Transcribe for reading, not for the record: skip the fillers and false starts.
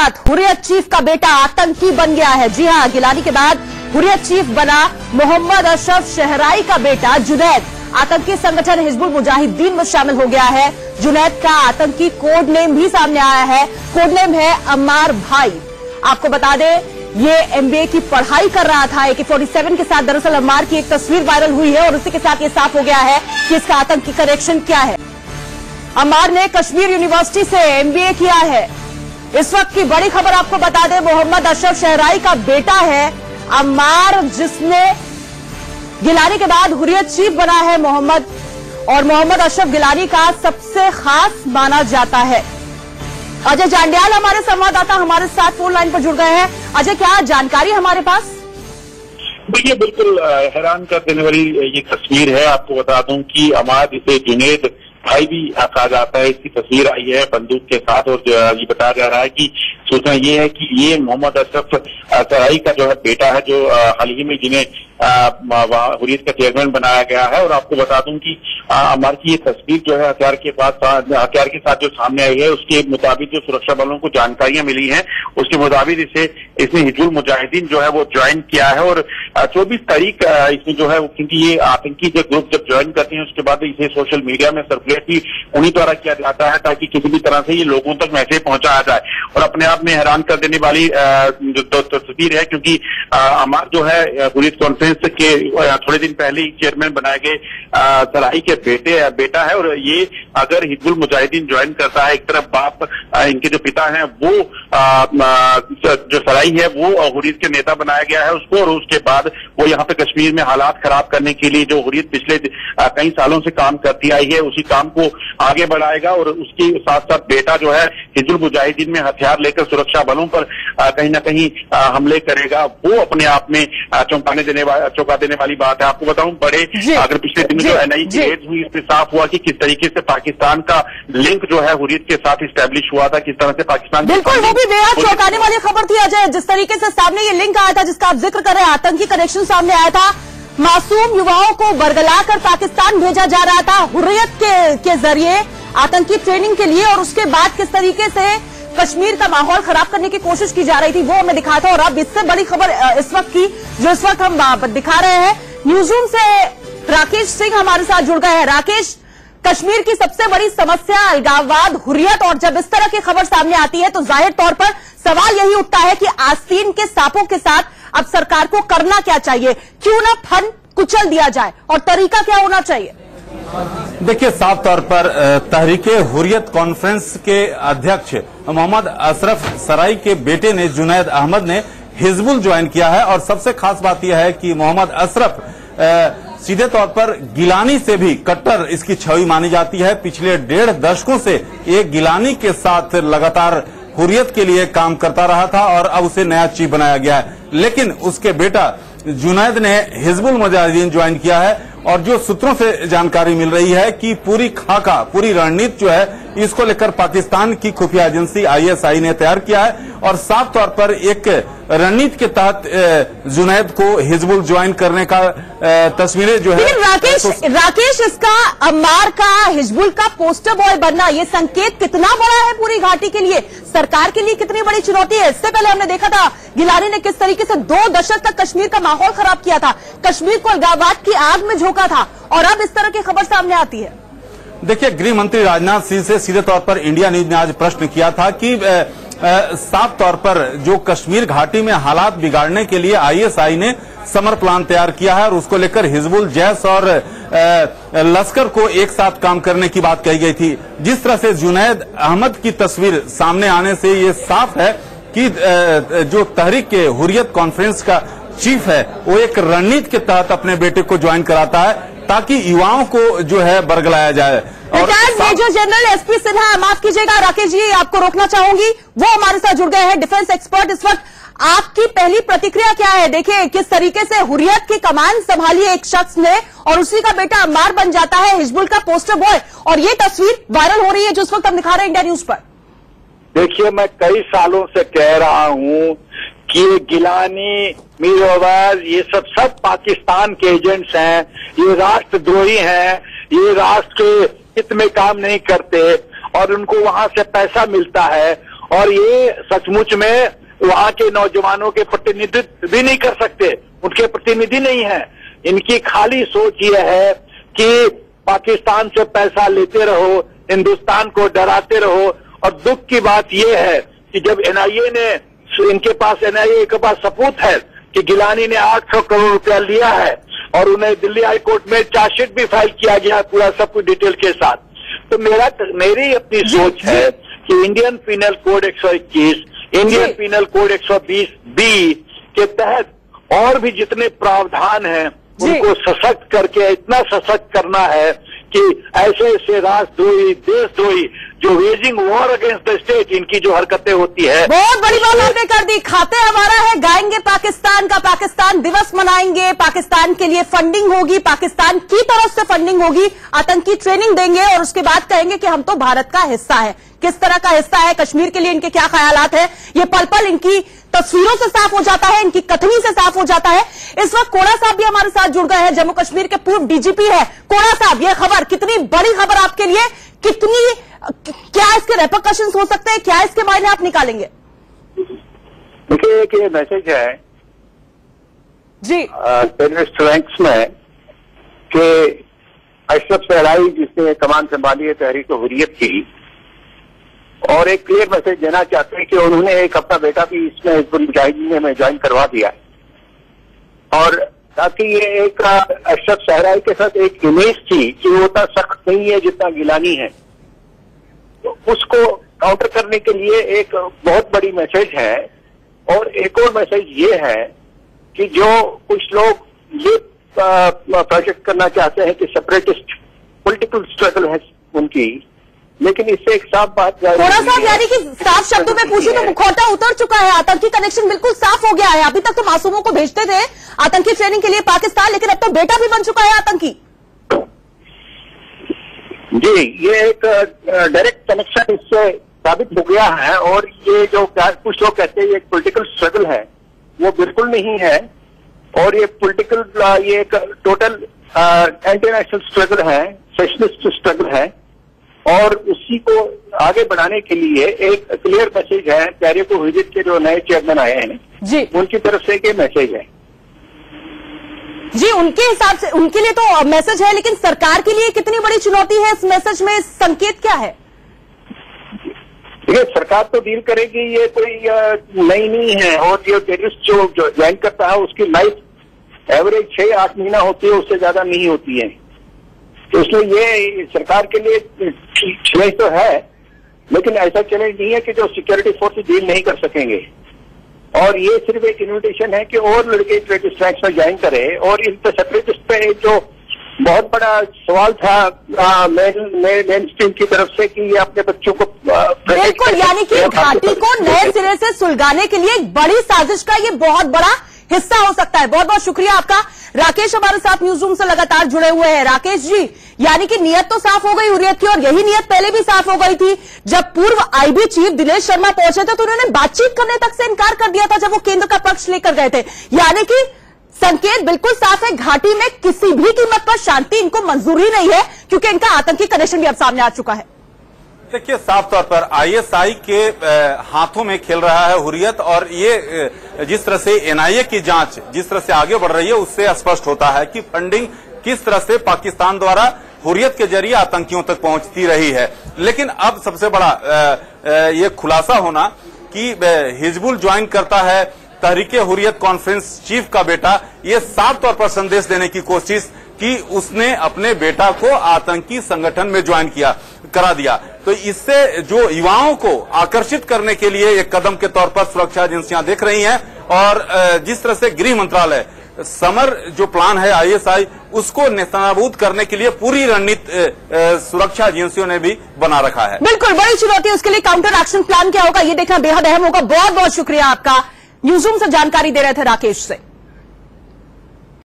Hurriyat chief का बेटा आतंकी बन गया है। जी हां, गिलानी के बाद हुर्रियत चीफ बना मोहम्मद अशरफ शहराई का बेटा जुनैद। आतंकी संगठन हिजबुल मुजाहिदीन में शामिल हो गया है। जुनैद का आतंकी कोड नेम भी सामने आया है। कोड नेम है अम्मार भाई। आपको बता दें, ये एमबीए की पढ़ाई कर रहा था AK-47 के साथ। दरअसल अम्मार की एक तस्वीर वायरल हुई है और उसी के साथ ये साफ हो गया है कि इसका आतंकी कनेक्शन क्या है। अम्मार ने कश्मीर यूनिवर्सिटी से एमबीए किया है। इस वक्त की बड़ी खबर आपको बता दें, मोहम्मद अशरफ शहराई का बेटा है अम्मार, जिसने गिलानी के बाद हुर्रियत चीफ बना है मोहम्मद, और मोहम्मद अशरफ गिलानी का सबसे खास माना जाता है। अजय जांडियाल हमारे संवाददाता हमारे साथ फोन लाइन पर जुड़ गए हैं। अजय, क्या जानकारी हमारे पास? देखिए, बिल्कुल हैरान कर देने वाली ये तस्वीर है। आपको बता दूं कि अम्मार, जिसे जुनैद भाई भी कहा जाता है, इसकी तस्वीर आई है बंदूक के साथ, और ये बताया जा रहा है कि सूचना ये है कि ये मोहम्मद अशरफ शहराई का जो है बेटा है, जो हाल ही में जिन्हें हुर्रियत का चेयरमैन बनाया गया है। और आपको बता दूं कि अम्मार की ये तस्वीर जो है हथियार के साथ जो सामने आई है, उसके मुताबिक जो सुरक्षा बलों को जानकारियां मिली हैं, उसके मुताबिक इसने हिजबुल मुजाहिदीन जो है वो ज्वाइन किया है। और 24 तारीख इसमें जो है, क्योंकि ये आतंकी जो ग्रुप जब ज्वाइन करते हैं उसके बाद इसे सोशल मीडिया में सर्कुलेट भी उन्हीं द्वारा किया जाता है, ताकि किसी भी तरह से ये लोगों तक मैसेज पहुंचाया जाए। और अपने आप में हैरान कर देने वाली जो तस्वीर है, क्योंकि अम्मार जो है हुर्रियत कॉन्फ्रेंस के थोड़े दिन पहले ही चेयरमैन बनाए गए शहराई के बेटा है। और ये अगर हिजबुल मुजाहिदीन ज्वाइन करता है, एक तरफ बाप इनके जो पिता हैं वो जो शहराई है वो हुर्रियत के नेता बनाया गया है उसको, और उसके बाद वो यहाँ पे कश्मीर में हालात खराब करने के लिए जो हुर्रियत पिछले कई सालों से काम करती आई है, उसी काम को आगे बढ़ाएगा। और उसके साथ साथ बेटा जो है हिजबुल मुजाहिदीन में हथियार लेकर सुरक्षा बलों पर कहीं ना कहीं हमले करेगा। वो अपने आप में चौंका देने वाली बात है। आपको बताऊं, अगर पिछले दिनों जो NIA की रेड हुई, इसमें साफ हुआ कि किस तरीके से पाकिस्तान का लिंक जो है हुर्रियत के साथ इस्टेब्लिश हुआ था, किस तरह से पाकिस्तान। बिल्कुल, वो भी बेहद चौंकाने वाली खबर थी अजय, जिस तरीके से सामने ये लिंक आया था जिसका आप जिक्र कर रहे हैं, आतंकी कनेक्शन सामने आया था। मासूम युवाओं को बरगलाकर पाकिस्तान भेजा जा रहा था हुर्रियत के जरिए आतंकी ट्रेनिंग के लिए, और उसके बाद किस तरीके से कश्मीर का माहौल खराब करने की कोशिश की जा रही थी, वो हमें दिखा था। और अब इससे बड़ी खबर इस वक्त की, जो इस वक्त हम दिखा रहे हैं, न्यूज़रूम से राकेश सिंह हमारे साथ जुड़ गए हैं। राकेश, कश्मीर की सबसे बड़ी समस्या अलगाववाद, हुर्रियत, और जब इस तरह की खबर सामने आती है तो जाहिर तौर पर सवाल यही उठता है कि आस्तीन के सांपों के साथ अब सरकार को करना क्या चाहिए? क्यों ना फन कुचल दिया जाए, और तरीका क्या होना चाहिए? देखिए, साफ तौर पर तहरीके हुर्रियत कॉन्फ्रेंस के अध्यक्ष मोहम्मद अशरफ शहराई के बेटे ने, जुनैद अहमद ने हिजबुल ज्वाइन किया है। और सबसे खास बात यह है कि मोहम्मद अशरफ सीधे तौर पर गिलानी से भी कट्टर इसकी छवि मानी जाती है। पिछले 1.5 दशकों से एक गिलानी के साथ लगातार हुर्रियत के लिए काम करता रहा था, और अब उसे नया चीफ बनाया गया है। लेकिन उसके बेटा जुनैद ने हिजबुल मुजाहिदीन ज्वाइन किया है, और जो सूत्रों से जानकारी मिल रही है कि पूरी खाका, पूरी रणनीति जो है, इसको लेकर पाकिस्तान की खुफिया एजेंसी ISI ने तैयार किया है। और साफ तौर पर एक रणनीति के तहत जुनैद को हिजबुल ज्वाइन करने का तस्वीरें जो है। राकेश, इसका अम्मार का हिजबुल का पोस्टर बॉय बनना, ये संकेत कितना बड़ा है पूरी घाटी के लिए, सरकार के लिए कितनी बड़ी चुनौती है? इससे पहले हमने देखा था गिलानी ने किस तरीके से 2 दशक तक कश्मीर का माहौल खराब किया था, कश्मीर को अलगाववाद की आग में झोंका था, और अब इस तरह की खबर सामने आती है। देखिए, गृह मंत्री राजनाथ सिंह से सीधे तौर पर इंडिया न्यूज ने आज प्रश्न किया था कि साफ तौर पर जो कश्मीर घाटी में हालात बिगाड़ने के लिए ISI ने समर प्लान तैयार किया है, और उसको लेकर हिजबुल, जैश और लश्कर को एक साथ काम करने की बात कही गई थी। जिस तरह से जुनैद अहमद की तस्वीर सामने आने से ये साफ है कि जो तहरीक के हुर्रियत कॉन्फ्रेंस का चीफ है, वो एक रणनीति के तहत अपने बेटे को ज्वाइन कराता है, ताकि युवाओं को जो है बरगलाया जाए। Retired major general SP Sinha, माफ कीजिएगा राकेश जी, आपको रोकना चाहूंगी, वो हमारे साथ जुड़ गए हैं, डिफेंस एक्सपर्ट। इस वक्त आपकी पहली प्रतिक्रिया क्या है? देखिए किस तरीके से हुर्रियत की कमान संभाली एक शख्स ने, और उसी का बेटा अम्मार बन जाता है हिजबुल का पोस्टर बॉय, और ये तस्वीर वायरल हो रही है जो इस वक्त हम दिखा रहे हैं इंडिया न्यूज पर। देखिए, मैं कई सालों से कह रहा हूं कि ये गिलानी, मीर अवैज, ये सब पाकिस्तान के एजेंट्स हैं, ये राष्ट्रद्रोही हैं, ये राष्ट्र के हित में काम नहीं करते, और उनको वहां से पैसा मिलता है, और ये सचमुच में वहां के नौजवानों के प्रतिनिधित्व भी नहीं कर सकते, उनके प्रतिनिधि नहीं है। इनकी खाली सोच ये है कि पाकिस्तान से पैसा लेते रहो, हिंदुस्तान को डराते रहो। और दुख की बात यह है कि जब एनआईए ने, इनके पास एनआईए के पास सबूत है कि गिलानी ने 800 करोड़ रुपया लिया है और उन्हें दिल्ली हाई कोर्ट में चार्जशीट भी फाइल किया गया है पूरा सब कुछ डिटेल के साथ। तो मेरी अपनी सोच है कि Indian penal code 121, Indian penal code 120B के तहत और भी जितने प्रावधान हैं उनको सशक्त करके इतना सशक्त करना है कि ऐसे राष्ट्रद्रोही, देशद्रोही जो waging war against the state, इनकी जो हरकतें होती है। बहुत बड़ी बात आपने कर दी। खाते हमारा है, गाएंगे पाकिस्तान का, पाकिस्तान दिवस मनाएंगे, पाकिस्तान के लिए फंडिंग होगी, पाकिस्तान की तरफ से फंडिंग होगी, आतंकी ट्रेनिंग देंगे और उसके बाद कहेंगे कि हम तो भारत का हिस्सा है। किस तरह का हिस्सा है, कश्मीर के लिए इनके क्या ख्यालात है, ये पल पल इनकी तस्वीरों से साफ हो जाता है, इनकी कथनी से साफ हो जाता है। इस वक्त कोड़ा साहब भी हमारे साथ जुड़ गए हैं, जम्मू कश्मीर के पूर्व डीजीपी है। कोड़ा साहब, ये खबर कितनी बड़ी खबर आपके लिए, कितनी, क्या इसके रेपरकशंस हो सकते हैं, क्या इसके मायने आप निकालेंगे? देखिए, एक ये मैसेज है जी टेररिस्ट रैंक्स में कि अशरफ सहराई जिसने कमान संभाली है तहरीक हुर्रियत की, और एक क्लियर मैसेज देना चाहते हैं कि उन्होंने एक अपना बेटा भी इसमें हिजबुल मुजाहिदीन में ज्वाइन करवा दिया, और ताकि ये एक अशरफ सहराई के साथ एक इमेज थी कि वो उतना सख्त नहीं है जितना गिलानी है, तो उसको काउंटर करने के लिए एक बहुत बड़ी मैसेज है। और एक और मैसेज ये है कि जो कुछ लोग ये प्रोजेक्ट करना चाहते हैं कि सेपरेटिस्ट पॉलिटिकल स्ट्रगल है उनकी, लेकिन इससे एक साफ बात कोड़ा साहब, यानी कि साफ शब्दों में पूछूं तो मुखौटा उतर चुका है, आतंकी कनेक्शन बिल्कुल साफ हो गया है। अभी तक तो मासूमों को भेजते थे आतंकी ट्रेनिंग के लिए पाकिस्तान, लेकिन अब तो बेटा भी बन चुका है आतंकी। जी, ये एक डायरेक्ट कनेक्शन इससे साबित हो गया है। और ये जो कुछ लोग कहते हैं ये एक पॉलिटिकल स्ट्रगल है, वो बिल्कुल नहीं है। और ये पॉलिटिकल, ये एक टोटल एंटी नेशनल स्ट्रगल है, सेशनिस्ट स्ट्रगल है, और उसी को आगे बढ़ाने के लिए एक क्लियर मैसेज है तहरीक हुर्रियत के जो नए चेयरमैन आए हैं जी, उनकी तरफ से ये मैसेज है। जी, उनके हिसाब से उनके लिए तो मैसेज है, लेकिन सरकार के लिए कितनी बड़ी चुनौती है इस मैसेज में, संकेत क्या है? देखिए, सरकार तो डील करेगी, ये कोई नई नहीं है। और ये टेररिस्ट जो ज्वाइन करता है उसकी लाइफ एवरेज 6-8 महीना होती है, उससे ज्यादा नहीं होती है। तो इसलिए ये सरकार के लिए चैलेंज तो है, लेकिन ऐसा चैलेंज नहीं है कि जो सिक्योरिटी फोर्स डील नहीं कर सकेंगे। और ये सिर्फ एक इन्विटेशन है कि और लड़के टेररिस्ट रैंक्स में ज्वाइन करें। और इन सेपरेटिस्ट पे जो बहुत बड़ा सवाल था मेन स्ट्रीम की तरफ से कि ये अपने बच्चों को बिल्कुल, यानी कि घाटी को नए सिरे से सुलगाने के लिए एक बड़ी साजिश का ये बहुत बड़ा हिस्सा हो सकता है। बहुत बहुत शुक्रिया आपका। राकेश हमारे साथ न्यूज रूम से लगातार जुड़े हुए हैं। राकेश जी, यानी कि नियत तो साफ हो गई हुर्रियत की, और यही नियत पहले भी साफ हो गई थी। जब पूर्व आईबी चीफ दिनेश शर्मा पहुंचे थे तो उन्होंने बातचीत करने तक से इनकार कर दिया था जब वो केंद्र का पक्ष लेकर गए थे। यानी कि संकेत बिल्कुल साफ है, घाटी में किसी भी कीमत पर शांति इनको मंजूरी नहीं है, क्योंकि इनका आतंकी कनेक्शन भी अब सामने आ चुका है। देखिए, साफ तौर पर आईएसआई के हाथों में खेल रहा है हुर्रियत, और ये जिस तरह से एनआईए की जांच जिस तरह से आगे बढ़ रही है उससे स्पष्ट होता है कि फंडिंग किस तरह से पाकिस्तान द्वारा हुर्रियत के जरिए आतंकियों तक पहुंचती रही है। लेकिन अब सबसे बड़ा ये खुलासा होना कि हिजबुल ज्वाइन करता है तहरीक हुर्रियत कॉन्फ्रेंस चीफ का बेटा, ये साफ तौर पर संदेश देने की कोशिश कि उसने अपने बेटा को आतंकी संगठन में ज्वाइन करा दिया। तो इससे जो युवाओं को आकर्षित करने के लिए एक कदम के तौर पर सुरक्षा एजेंसियां देख रही हैं, और जिस तरह से गृह मंत्रालय समर जो प्लान है आईएसआई उसको नेस्तनाबूद करने के लिए पूरी रणनीति सुरक्षा एजेंसियों ने भी बना रखा है। बिल्कुल, बड़ी चुनौती, उसके लिए काउंटर एक्शन प्लान क्या होगा ये देखना बेहद अहम होगा। बहुत बहुत शुक्रिया आपका, न्यूज रूम से जानकारी दे रहे थे राकेश से।